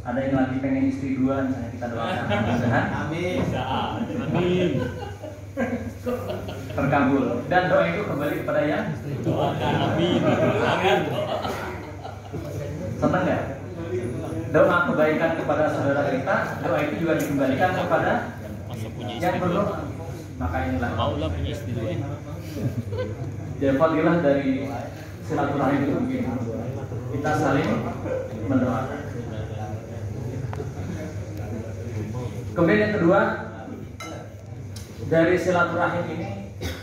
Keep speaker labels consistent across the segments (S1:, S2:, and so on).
S1: ada yang lagi pengen istri 2, misalnya kita doakan mudah-mudahan
S2: Amin.
S3: Amin.
S1: terkabul. Dan doa itu kembali kepada yang
S3: Doakan. Amin. Amin.
S1: senang nggak? Doa kebaikan kepada saudara kita, doa itu juga dikembalikan kepada
S3: Masa punya
S1: yang
S3: istri
S1: perlu.
S3: dua.
S1: Maka inilah
S3: Maulah punya istri 2.
S1: ya fadilah dari silaturahim itu begini. Kita saling mendoakan. Kemudian yang kedua, dari silaturahim ini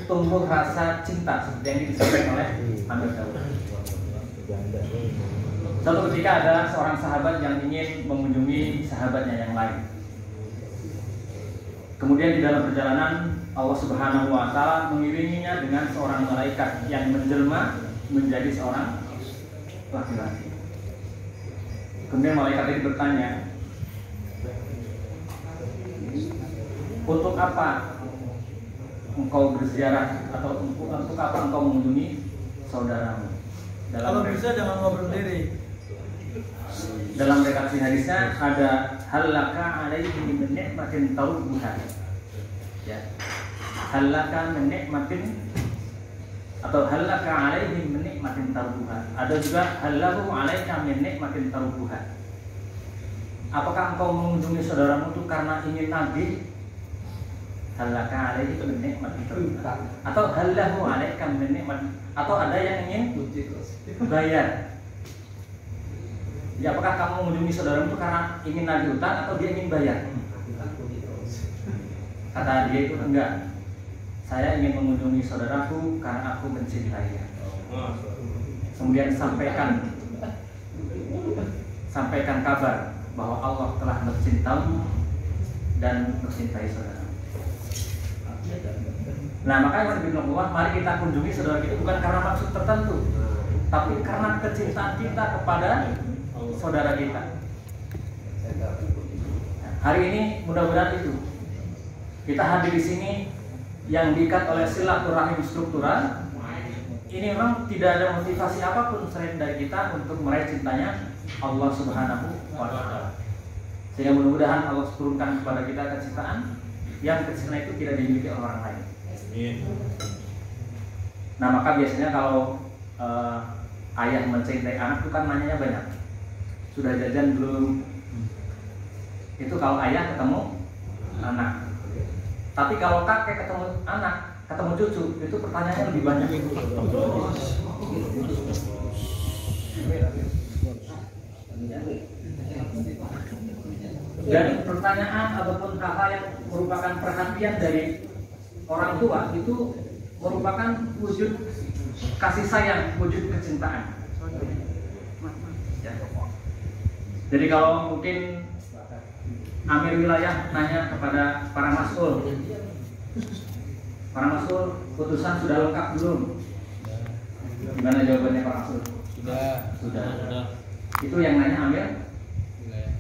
S1: tumbuh rasa cinta seperti yang disampaikan oleh Amir Daud. Suatu ketika ada seorang sahabat yang ingin mengunjungi sahabatnya yang lain. Kemudian di dalam perjalanan Allah Subhanahu wa taala mengiringinya dengan seorang malaikat yang menjelma menjadi seorang laki-laki. Kemudian malaikat itu bertanya, untuk apa engkau berziarah atau untuk apa engkau mengunjungi saudaramu?
S2: Kalau bisa jangan ngobrol sendiri.
S1: Dalam redaksi hadisnya ada halaka alaihi min ni'matin tawbuha. Ya. Halaka min ni'matin atau halaka alaihi min ni'matin tawbuha. Ada juga halahu alaika min ni'matin tawbuha. Apakah engkau mengunjungi saudaramu itu karena ingin nagih? Halaka alaihi min ni'matin tawbuha. Atau halahu alaika min ni'matin, atau ada yang ingin bayar? Ya, apakah kamu mengunjungi saudaramu itu karena ingin nagih utang atau dia ingin bayar? Kata dia itu enggak. Saya ingin mengunjungi saudaraku karena aku mencintainya. Kemudian sampaikan kabar bahwa Allah telah mencintaimu dan mencintai saudara. Nah, makanya mari kita kunjungi saudara kita bukan karena maksud tertentu, tapi karena kecintaan kita kepada saudara kita. Hari ini mudah-mudahan itu kita hadir di sini yang diikat oleh silaturahim struktural. Ini memang tidak ada motivasi apapun selain dari kita untuk meraih cintanya Allah Subhanahu wa taala. Sehingga mudah-mudahan Allah turunkan kepada kita kecintaan yang kecintaan itu tidak dimiliki oleh orang lain. Nah, maka biasanya kalau ayah mencintai anak itu kan nanyanya banyak. Sudah jajan belum? Itu kalau ayah ketemu anak. Tapi kalau kakek ketemu anak, ketemu cucu, itu pertanyaannya lebih banyak. Dan pertanyaan ataupun hal-hal yang merupakan perhatian dari orang tua itu merupakan wujud kasih sayang, wujud kecintaan. Jadi kalau mungkin Amir wilayah nanya kepada para mas'ul, putusan sudah lengkap belum? Gimana jawabannya Pak Mas'ul? Sudah. Itu yang nanya Amir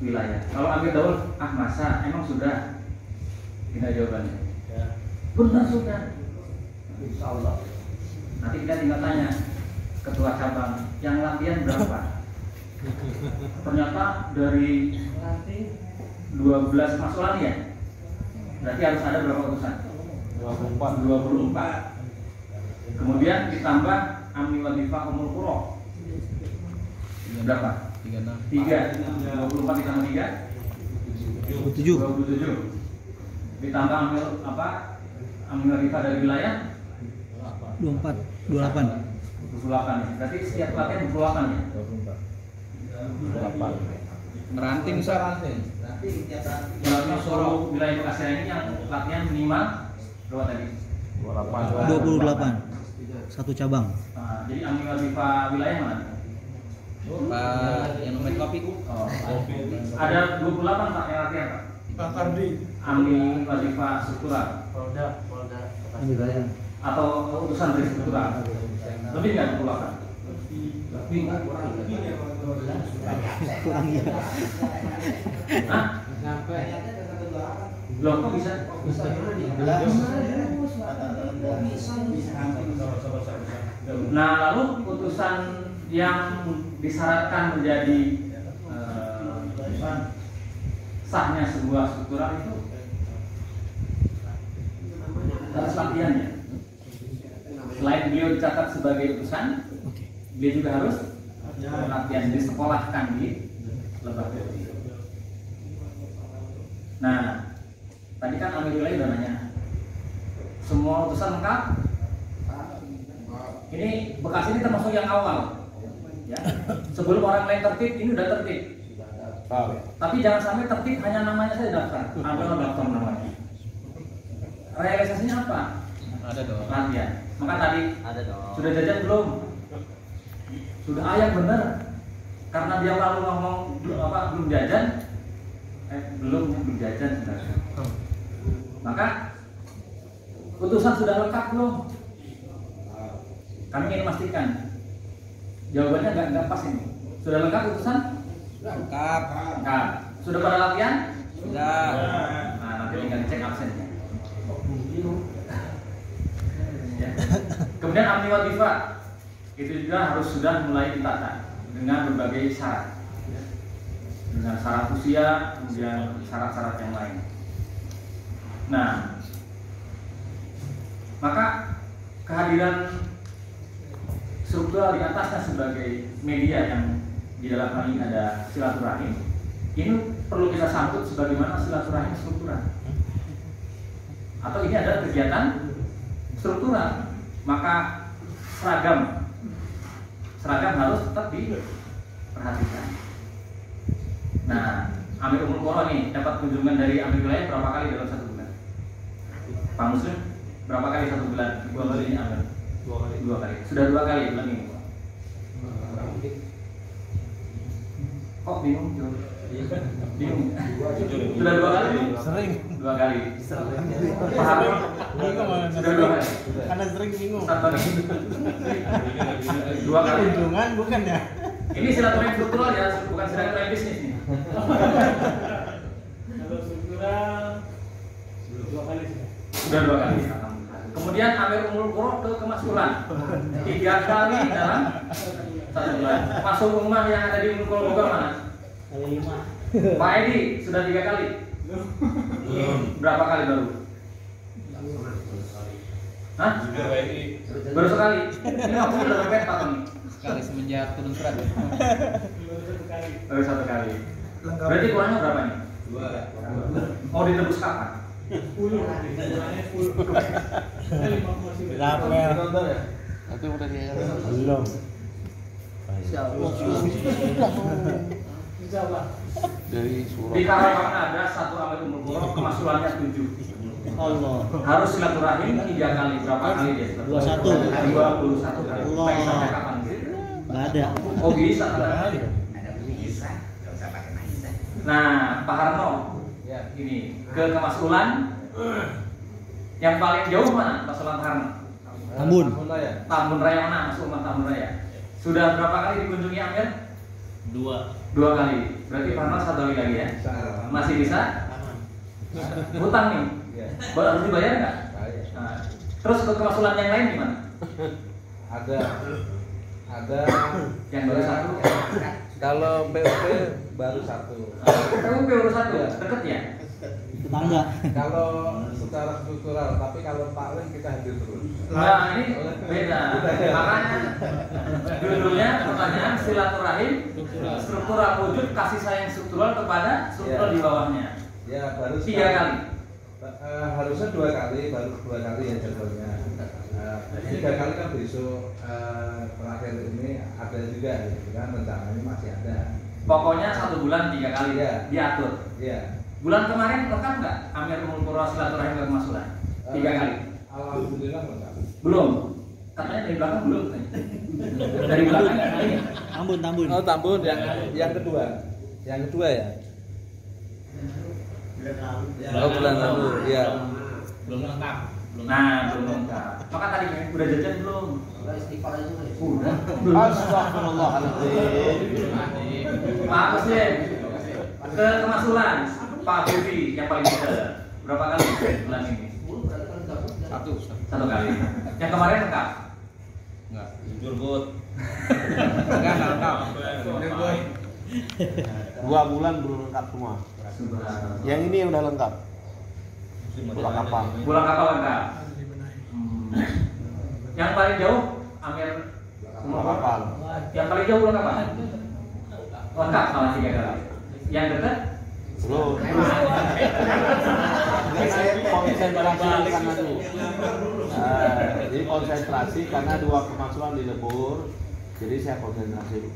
S1: wilayah. Kalau Amir Daud, masa emang sudah? Gimana jawabannya? Benar sudah. Insya Allah. Nanti kita tinggal tanya ketua cabang, yang latihan berapa? Ternyata dari 12 masukan ya, berarti harus ada berapa utusan? 24. Kemudian ditambah amni wadifah umur qura. Berapa? 3. 24 ditambah 3? 27. Ditambah amil apa? Amni wadifah dari wilayah? 28. Berarti setiap latihan 28 ya? 28. Meranting Berarti seluruh wilayah Bekasi ini yang latihan minimal berapa tadi?
S4: 28. Satu cabang.
S1: Jadi amni wadifah wilayah mana?
S5: Pak yang main kopi.
S1: Ada 28 Pak yang latihan Pak?
S2: Pak Kardi.
S1: Amni wadifah struktural.
S2: Polda.
S1: Atau utusan dari struktural. Lebih nggak 28? Lebih nggak
S4: Kurang ya.
S1: Hah? Loh kok bisa? Nah, lalu putusan yang disyaratkan menjadi sahnya sebuah struktural itu harus latihannya. Selain beliau dicatat sebagai utusan, dia juga harus latihan, disekolahkan di lembaga. Nah, tadi kan Amirullah udah nanya, semua utusan lengkap? Ini bekas ini termasuk yang awal, ya. Sebelum orang lain tertib, ini udah tertib. Tapi jangan sampai tertib hanya namanya saja daftar, ada daftar namanya. Realisasinya apa?
S5: Ada dong.
S1: Latihan. Maka tadi
S5: Ada dong.
S1: sudah jajan belum? Sudah ayat bener. Karena dia lalu ngomong belum jajan, belum jajan sebenarnya. Maka utusan sudah lengkap belum? Kami ingin memastikan. Jawabannya nggak pas ini. Sudah lengkap utusan?
S5: Lengkap.
S1: Lengkap. Sudah pada latihan?
S5: Sudah.
S1: Nah, nanti tinggal dicek absennya. Ya. Kemudian amni wadifah itu juga harus sudah mulai ditata dengan berbagai syarat, dengan syarat usia, kemudian syarat-syarat yang lain. Nah, maka kehadiran struktural di atasnya sebagai media yang di dalam hal ini ada silaturahim, ini perlu kita sambut sebagaimana silaturahim struktural. Atau ini adalah kegiatan struktural, maka seragam harus tetap diperhatikan. Nah, Amir Umul Qura nih dapat kunjungan dari Amir Wilayah berapa kali dalam satu bulan? Pak Muslim berapa kali satu bulan? 2 kali ini Amir? 2 kali. Sudah 2 kali bulan ini. Kok bingung? Bingung. Sudah 2 kali?
S3: Sering.
S1: 2 kali. Paham? Sudah 2 kali.
S3: Karena sering bingung.
S1: 2 kali.
S3: Kunjungan bukan ya?
S1: Ini silaturahim struktural ya, bukan silaturahim bisnis nih.
S2: Kalau struktural 2 kali sudah.
S1: Sudah 2 kali. Kemudian Amir Umul Qura ke kemaskulan 3 kali dalam 1 bulan. Masuk rumah yang ada di Umul Qura Bogor mana?
S2: 5.
S1: Pak Edi sudah 3 kali. Berapa kali baru? Hah? Baru sekali. Ini aku udah mepet Pak Tony.
S5: Sekali semenjak turun surat.
S1: Baru 1 kali. Berarti kurangnya berapa nih?
S5: 2.
S1: Mau ditebus kapan?
S2: 10.
S3: Rapel.
S5: Itu udah dia.
S3: Belum.
S5: Dari surat.
S1: Di Karawang ada 1 Amir Umul Qura, kemaskulannya 7.
S3: Allah.
S1: Harus silaturahim 3 kali. Berapa kali dia? 21 kali.
S3: Allah.
S1: Baik sampai kapan?
S3: Nggak ada.
S1: Oh bisa. Nah, Pak Harno,
S5: Ya.
S1: ini ke kemaskulan yang paling jauh mana? Pak Sulan Harno?
S3: Tambun.
S1: Tambun Raya mana? Masuk rumah Tambun Raya. Sudah berapa kali dikunjungi Amir? 2 kali. Berarti Pak Harno 1 kali lagi ya? Masih bisa? Hutang nih. Harus dibayar nggak? Nah, terus ke kemaskulan yang lain gimana?
S4: Ada
S1: Yang baru 1?
S4: kalau PUP baru 1.
S1: PUP baru 1? Deket ya?
S3: Tetangga.
S4: Kalau secara struktural, tapi kalau taklim kita hadir terus.
S1: Nah ini beda. Makanya judulnya pertanyaan silaturahim struktural wujud kasih sayang struktural kepada struktural di bawahnya.
S4: Ya baru
S1: 3 kali.
S4: Harusnya 2 kali, baru 2 kali ya jadwalnya. 3 kali kan besok terakhir ini ada juga, gitu kan rencananya masih ada.
S1: Pokoknya 1 bulan 3 kali
S4: Iya.
S1: diatur.
S4: Iya.
S1: Bulan kemarin lengkap nggak Amir Umul Qura silaturahim ke kemaskulan? 3 kali.
S4: Alhamdulillah lengkap.
S1: Belum. Katanya dari belakang belum. Dari belakang ini.
S3: Tambun.
S4: Oh Tambun yang kedua. Yang kedua ya. Oh bulan lalu, iya.
S5: Belum lengkap.
S1: Nah, belum lengkap. Maka tadi udah jajan belum? Udah.
S4: Astagfirullahaladzim.
S1: Pak Muslim ke kemaskulan Pak Budi yang paling muda berapa kali bulan ini? 1 kali. Yang kemarin lengkap?
S5: Enggak. Jujur, Bud. Enggak lengkap. 2 bulan belum lengkap semua. Yang ini udah lengkap. Pulang kapal.
S1: Pulang kapal lengkap. Yang paling jauh Amir
S5: Pulang kapal.
S1: Yang paling jauh pulang kapal. Lengkap malah 3 kali. Yang dekat
S5: Belum. Saya konsentrasi karena dulu. Jadi konsentrasi karena 2 kemasukan di Lebur. Jadi saya konsentrasi dulu.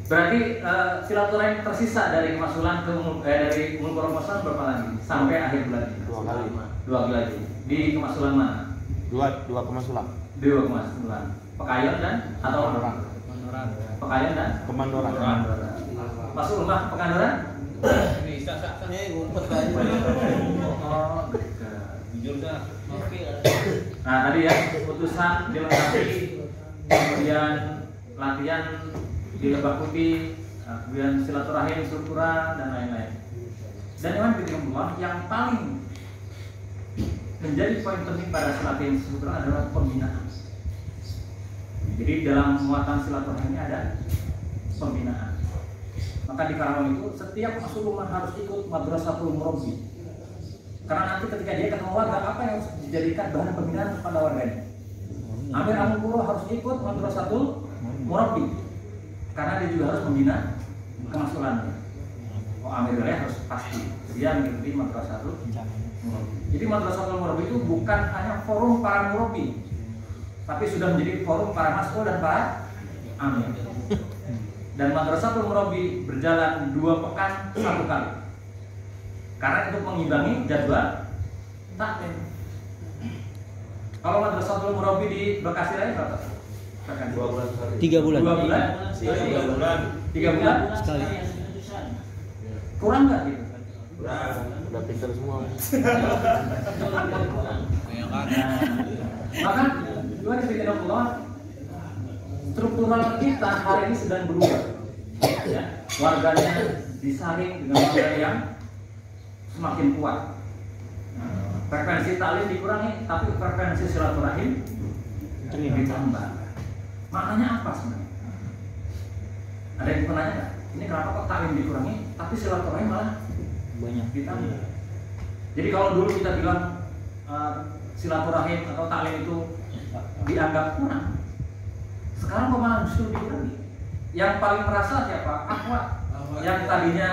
S1: berarti silaturahim tersisa dari kemasulan ke dari Muluk Ramadan berapa lagi sampai akhir bulan ini?
S5: 2 kali.
S1: 2 kali lagi. Di kemasulan mana?
S5: 2 kemasukan.
S1: 2 kemasulan. Pekayon dan atau
S5: Kemandoran.
S1: Pekayon dan
S5: Kemandoran.
S1: Masuk rumah Pekandoran? Oh, nah tadi ya putusan dilengkapi, kemudian latihan di Lebah Putih, kemudian silaturahim, syukuran dan lain-lain. Dan yang paling menjadi poin penting pada silaturahim syukuran adalah pembinaan. Jadi dalam muatan silaturahim ini ada pembinaan. Maka di Karawang itu setiap masuk rumah harus ikut madrasatul murabbi. Karena nanti ketika dia ketemu warga, apa yang harus dijadikan bahan pembinaan kepada warganya? Amir Amungkuro harus ikut madrasatul murabbi. Karena dia juga harus membina kemasulannya. Oh, Amir Wilayah harus pasti dia mengikuti madrasatul murabbi. Jadi madrasatul murabbi itu bukan hanya forum para murabbi, tapi sudah menjadi forum para mas'ul dan para amir. Dan madrasatul murabbi berjalan 2 pekan 1 kali. Karena untuk mengimbangi jadwal taklim. Kalau madrasatul murabbi di Bekasi Raya berapa?
S3: 3 bulan.
S1: 2 bulan? 3 bulan?
S3: Sekali.
S1: Kurang nggak gitu?
S5: Udah pintar semua.
S1: Maka juga ketika Allah struktural kita hari ini sedang berubah. Ya, warganya disaring dengan warga yang semakin kuat. Frekuensi taklim dikurangi, tapi frekuensi silaturahim ditambah. Maknanya apa sebenarnya? Ada yang pernah nanya nggak? Ini kenapa kok taklim dikurangi, tapi silaturahim malah
S3: Banyak.
S1: ditambah? Jadi kalau dulu kita bilang silaturahim atau taklim itu dianggap kurang, sekarang kok malah justru dikurangi. Yang paling merasa siapa? Akhwat. Yang tadinya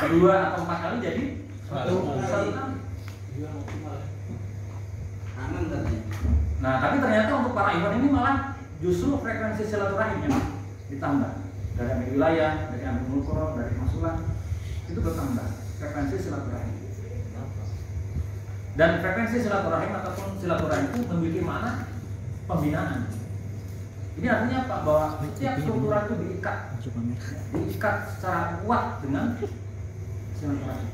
S1: 2 atau 4 kali jadi 1 kali. Nah, tapi ternyata untuk para ikhwan ini malah justru frekuensi silaturahim yang ditambah. Dari amir wilayah, dari amir mulkoro, dari masulan itu bertambah frekuensi silaturahim. Dan frekuensi silaturahim ataupun silaturahim itu memiliki makna pembinaan. Ini artinya apa? Bahwa setiap struktural itu diikat secara kuat dengan silaturahim.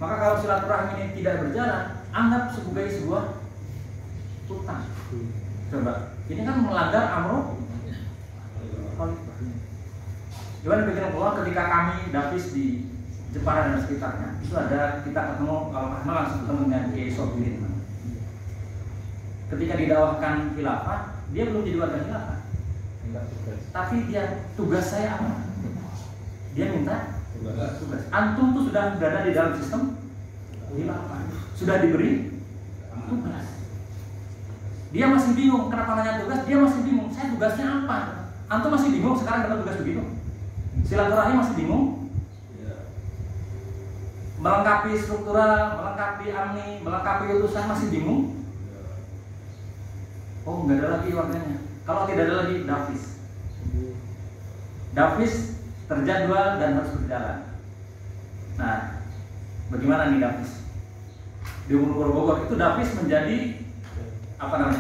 S1: Maka kalau silaturahim ini tidak berjalan, anggap sebagai sebuah utang. Coba, ini kan melanggar amro. Gimana pikiran Allah ketika kami Davis di Jepara dan sekitarnya, itu ada kita ketemu kalau Ahmad langsung ketemu dengan Kiai Sobirin. Ketika didakwahkan khilafah, dia belum jadi warga khilafah, tapi dia tugas saya apa? Dia minta tugas. Antum tuh sudah berada di dalam sistem khilafah, sudah diberi tugas. Dia masih bingung kenapa nanya tugas. Dia masih bingung. Saya tugasnya apa? Antum masih bingung sekarang dapat tugas begitu. Silaturahim masih bingung. Melengkapi struktural, melengkapi amni, melengkapi utusan masih bingung. Oh, nggak ada lagi warnanya. Kalau tidak ada lagi Davis. Davis terjadwal dan harus berjalan. Nah, bagaimana nih Davis? Di Umur Bogor itu Davis menjadi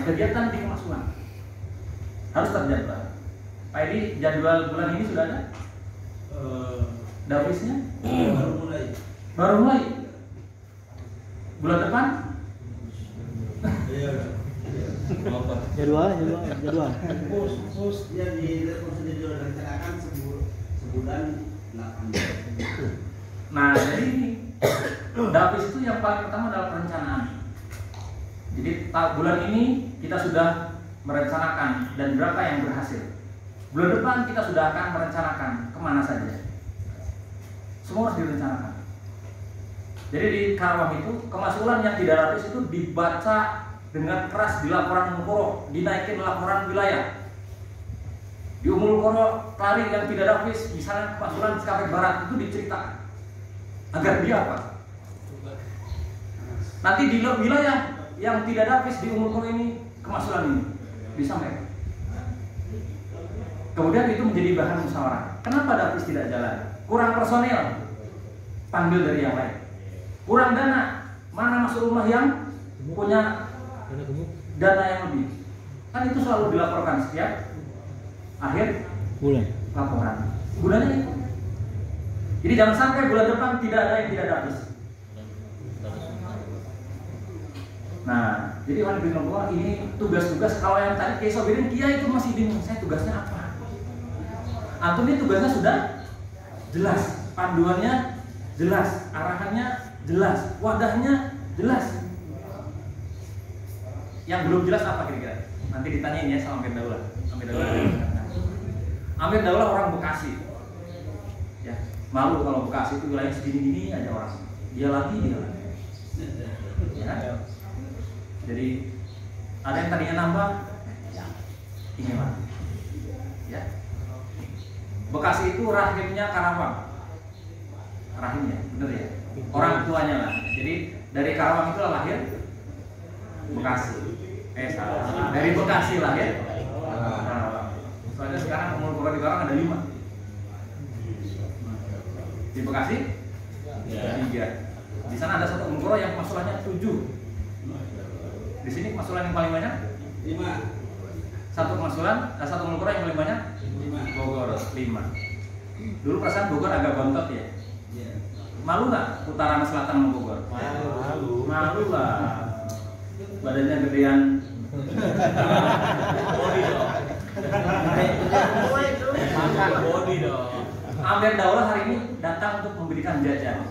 S1: kegiatan di kemasulan. Harus terjadwal. Pak Edi, jadwal bulan ini sudah ada? Davisnya? Baru mulai. Bulan depan?
S3: Jadwal.
S6: Khusus dia direncanakan sebulan 8 jam.
S1: Nah, jadi Davis itu yang paling pertama adalah perencanaan. Jadi bulan ini kita sudah merencanakan dan berapa yang berhasil. Bulan depan kita sudah akan merencanakan kemana saja. Semua harus direncanakan. Jadi di Karawang itu kemasulan yang tidak ratus itu dibaca dengan keras di laporan Umul, dinaikin laporan wilayah. Di Umul Qura Klari yang tidak ratus, misalnya kemasulan Cikampek Barat itu diceritakan agar dia apa? Nanti di wilayah yang tidak ratus di Umul Qura ini kemasulan ini disampaikan. Kemudian itu menjadi bahan musyawarah. Kenapa Davis tidak jalan? Kurang personel, panggil dari yang lain. Kurang dana, mana masuk rumah yang punya dana yang lebih. Kan itu selalu dilaporkan setiap akhir
S3: bulan
S1: laporan. Gunanya itu. Jadi jangan sampai bulan depan tidak ada yang tidak habis. Nah, jadi Wan bin Abdullah ini tugas-tugas kalau yang tadi Kiai Sobirin Kiai itu masih bingung, saya tugasnya apa? Antum ini tugasnya sudah jelas, panduannya jelas, arahannya jelas, wadahnya jelas. Yang belum jelas apa kira-kira? Nanti ditanyain ya sama Amir Daulah. Amir Daulah orang Bekasi. Ya, malu kalau Bekasi itu wilayah segini-gini aja orang. Dia lagi. Ya. Jadi ada yang tadinya nambah, ini mah. Ya. Bekasi itu rahimnya Karawang. Rahimnya, bener ya? Orang tuanya lah. Jadi dari Karawang itu lahir Bekasi. Salah. Dari Bekasi lahir Karawang. Soalnya sekarang Umul Qura di Karawang ada 5. Di Bekasi 3. Di sana ada satu Umul Qura yang kemasulannya 7. Di sini kemasulan yang paling banyak
S6: 5.
S1: Satu kemasulan, satu Umul Qura yang paling banyak
S6: 5.
S1: Bogor 5. Dulu perasaan Bogor agak bontot ya. Malu nggak utara sama selatan sama Bogor? Malu lah. Badannya gedean.
S2: Body dong. Makan body dong.
S1: Amir Daulah hari ini datang untuk memberikan jajan.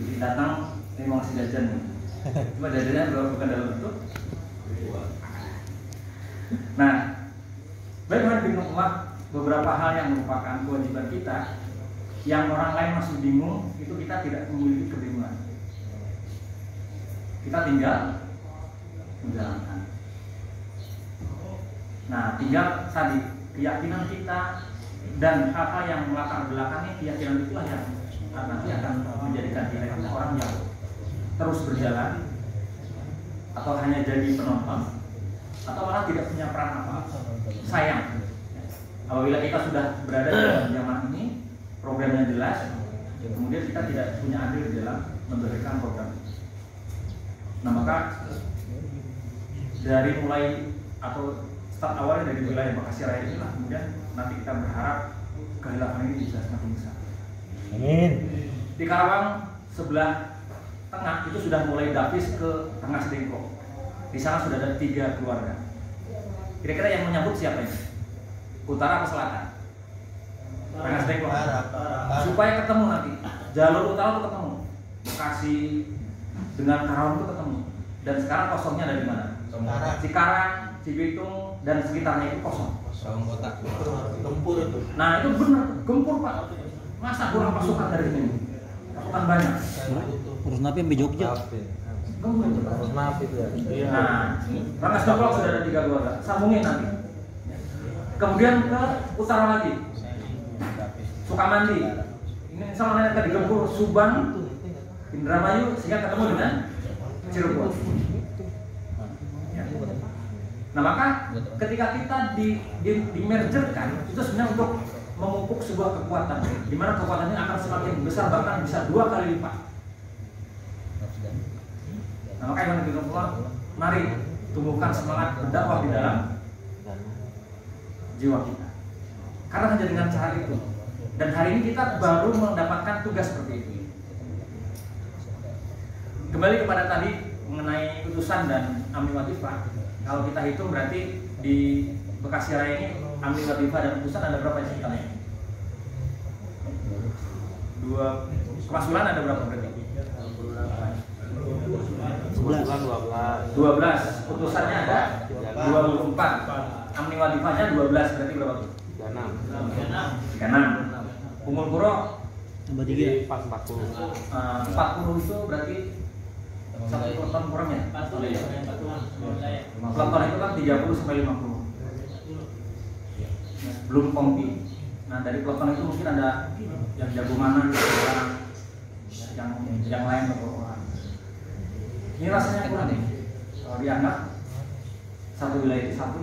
S1: Jadi datang memang ngasih jajan. Cuma jajannya bukan dalam bentuk. Nah, bagaimana bin Umar beberapa hal yang merupakan kewajiban kita yang orang lain masih bingung, itu kita tidak memiliki kebingungan. Kita tinggal menjalankan. Nah, tinggal tadi keyakinan kita dan hal-hal yang melatar belakangi keyakinan itulah yang nanti akan menjadikan kita orang yang terus berjalan atau hanya jadi penonton atau malah tidak punya peran apa-apa. Sayang, apabila kita sudah berada di dalam zaman ini, programnya jelas, kemudian kita tidak punya andil di dalam memberikan program. Nah, maka dari mulai atau start awalnya dari wilayah Bekasi Raya inilah kemudian nanti kita berharap kehilafan ini bisa semakin besar.
S3: Amin.
S1: Di Karawang sebelah tengah itu sudah mulai Davis ke tengah Sedengkok. Di sana sudah ada 3 keluarga. Kira-kira yang menyambut siapa ini? Utara atau selatan? Tengah Sedengkok. Supaya ketemu nanti jalur utara itu ketemu. Bekasi dengan Karawang itu ketemu. Dan sekarang kosongnya ada di mana? Cikarang, Cibitung dan sekitarnya itu kosong.
S4: Kotak.
S6: Tempur itu.
S1: Nah itu benar, gempur Pak. Masa kurang pasukan dari sini? Pasukan banyak.
S3: Urus napi sampai Jogja.
S1: Gempur.
S4: Harus napi itu ya.
S1: Nah, Rangkas Dengklok sudah ada 3 keluarga. Sambungin nanti. Kemudian ke utara lagi, Sukamandi. Ini sama yang tadi Gempur, Subang, Indramayu, sehingga ketemu dengan Cirebon. Nah maka ketika kita di mergerkan itu sebenarnya untuk memupuk sebuah kekuatan, di mana kekuatannya akan semakin besar bahkan bisa 2 kali lipat. Nah maka yang kita mari tumbuhkan semangat berdakwah di dalam jiwa kita. Karena hanya dengan cara itu. Dan hari ini kita baru mendapatkan tugas seperti itu. Kembali kepada tadi mengenai putusan dan amri watifah. Kalau kita hitung berarti di Bekasi Raya ini amri watifah dan putusan ada berapa ceritanya? 2 kemasulan ada berapa berarti? 12. Putusannya ada 24. Amri watifahnya 12 berarti berapa tuh?
S5: 36.
S1: kanan. Umul Qura
S3: Tambah 3.
S5: Jadi pas 40.
S1: 40 itu berarti 1 peleton kurang ya? Peleton itu kan 30 sampai 50. Belum kompi. Nah dari peleton itu mungkin ada yang jago mana gitu orang, yang lain beberapa orang. Ini rasanya kurang nih. Kalau dianggap satu wilayah itu 1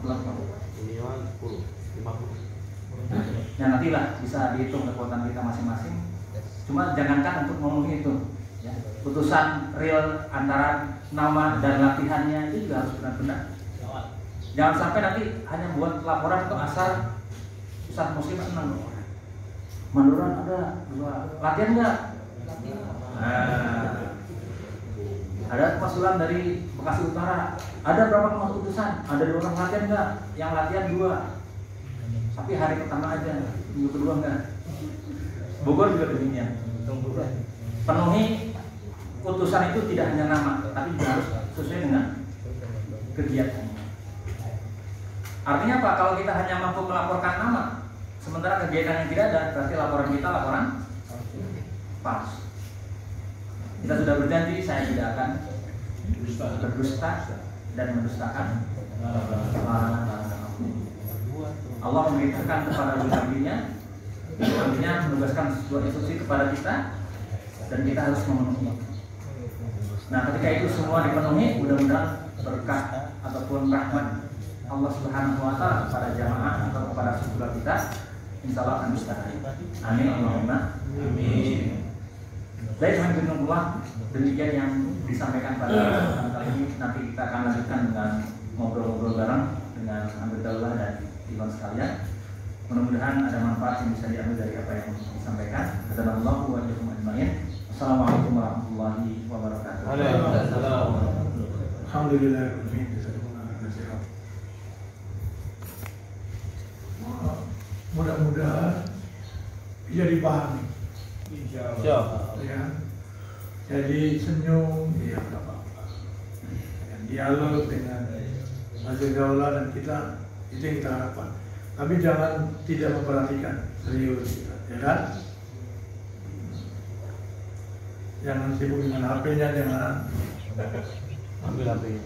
S1: peleton.
S5: Ini 10, 50.
S1: Ya nantilah bisa dihitung kekuatan kita masing-masing. Cuma jangankan untuk memenuhi itu. Ya. Putusan real antara nama dan latihannya itu juga harus benar-benar. Jangan sampai nanti hanya buat laporan ke asal Ustaz Muslim senang. Manduran ada 2 latihan nggak? Ada kemasulan dari Bekasi Utara. Ada berapa keputusan? Ada 2 orang latihan nggak? Yang latihan 2. Tapi hari pertama aja, minggu kedua enggak. Bogor juga demikian. Penuhi putusan itu tidak hanya nama, tapi juga harus sesuai dengan kegiatannya. Artinya apa? Kalau kita hanya mampu melaporkan nama, sementara kegiatan yang tidak ada, berarti laporan kita laporan palsu. Kita sudah berjanji, saya tidak akan berdusta dan mendustakan. Allah memerintahkan kepada nabinya, nabinya menugaskan sebuah instruksi kepada kita, dan kita harus memenuhi. Nah, ketika itu semua dipenuhi, mudah-mudahan berkah ataupun rahmat Allah Subhanahu Wa Taala kepada jamaah atau kepada sekolah kita, insya Allah akan mustahil. Amin Allahumma amin. Baik, alhamdulillah, demikian yang disampaikan pada kali ini. Nanti kita akan lanjutkan dengan ngobrol-ngobrol bareng dengan Alhamdulillah dan Iwan sekalian. Mudah-mudahan ada manfaat yang bisa diambil dari apa yang disampaikan. Assalamualaikum warahmatullahi wabarakatuh. Assalamualaikum warahmatullahi wabarakatuh.
S5: Waalaikumsalam.
S2: Alhamdulillah. Mudah-mudahan bisa dipahami.
S5: Insyaallah.
S2: Ya. Jadi senyum, ya nggak apa-apa. Dialog dengan Masjid Daulah dan kita, itu yang kita harapkan. Tapi jangan tidak memperhatikan, serius kita, ya kan? Jangan sibuk dengan HP-nya, jangan
S5: Ambil HP-nya.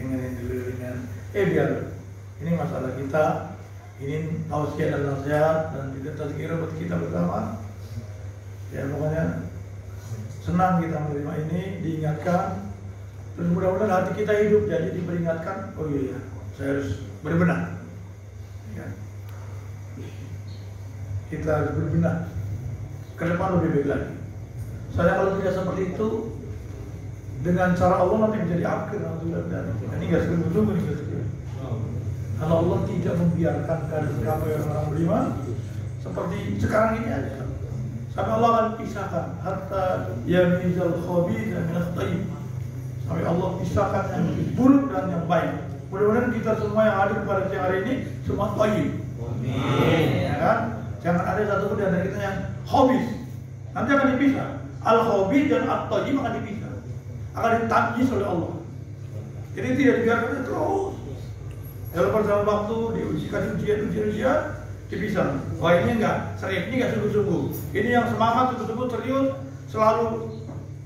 S2: dengerin dulu dengan biar ini masalah kita, ini tausiah dan nasihat dan juga tazkirah buat kita bersama. Ya pokoknya senang kita menerima ini, diingatkan. Terus mudah-mudahan hati kita hidup, jadi diperingatkan. Oh iya, saya harus berbenah. Ya. Kita harus berbenah. Ke depan lebih baik lagi. Saya kalau tidak seperti itu, dengan cara Allah nanti menjadi akhir. Ini nggak sungguh-sungguh nih. Kalau Allah tidak membiarkan dari kamu yang orang beriman seperti sekarang ini aja. Sampai Allah akan pisahkan hatta yamizal khabitha min at-tayyib. Sampai Allah pisahkan yang buruk dan yang baik. Mudah-mudahan kita semua yang hadir pada siang hari ini semua thayyib. Amin. Ya kan? Jangan ada satu pun di antara kita yang khabith. Nanti akan dipisah. Al-khabith dan at-thayyib akan dipisah. Akan ditamyiz oleh Allah. Jadi tidak dibiarkan terus. Dalam perjalanan waktu diujikan ujian dipisah. Wah ini enggak serius, ini enggak sungguh-sungguh. Ini yang semangat sungguh-sungguh serius, selalu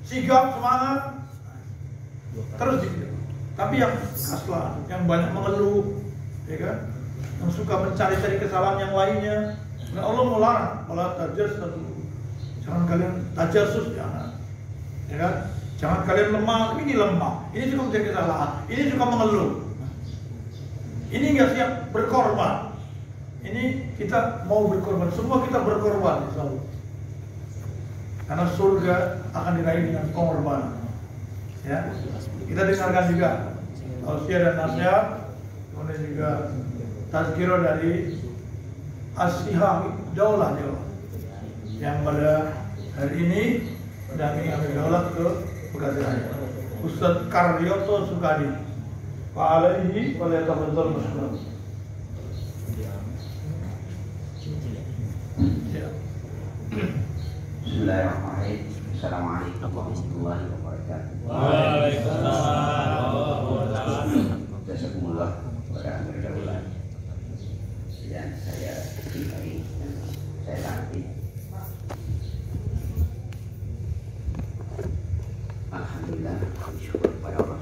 S2: sigap semangat. Terus gitu. Tapi yang kaslan, yang banyak mengeluh, ya kan? Yang suka mencari-cari kesalahan yang lainnya. Dan Allah melarang, malah tajassus. Jangan kalian tajassus, jangan. Ya kan? Jangan kalian lemah, ini lemah. Ini suka mencari kesalahan, ini suka mengeluh. Ini nggak siap berkorban. Ini kita mau berkorban, semua kita berkorban insya Allah. Karena surga akan diraih dengan pengorbanan. Ya, kita dengarkan juga tausiah dan nasihat, kemudian juga tazkirah dari As-Sihah Daulah yang pada hari ini mendampingi Amir Daulah ke Bekasi Raya. Ustaz Karyoto Sukadi. Wa alaihi wa yatafadzal mashkur.
S7: Bismillahirrahmanirrahim. Assalamualaikum warahmatullahi wabarakatuh.
S5: Waalaikumsalam.
S7: Jazakumullah kepada Amir Daulah saya cintai dan saya taati. Alhamdulillah, syukur kepada Allah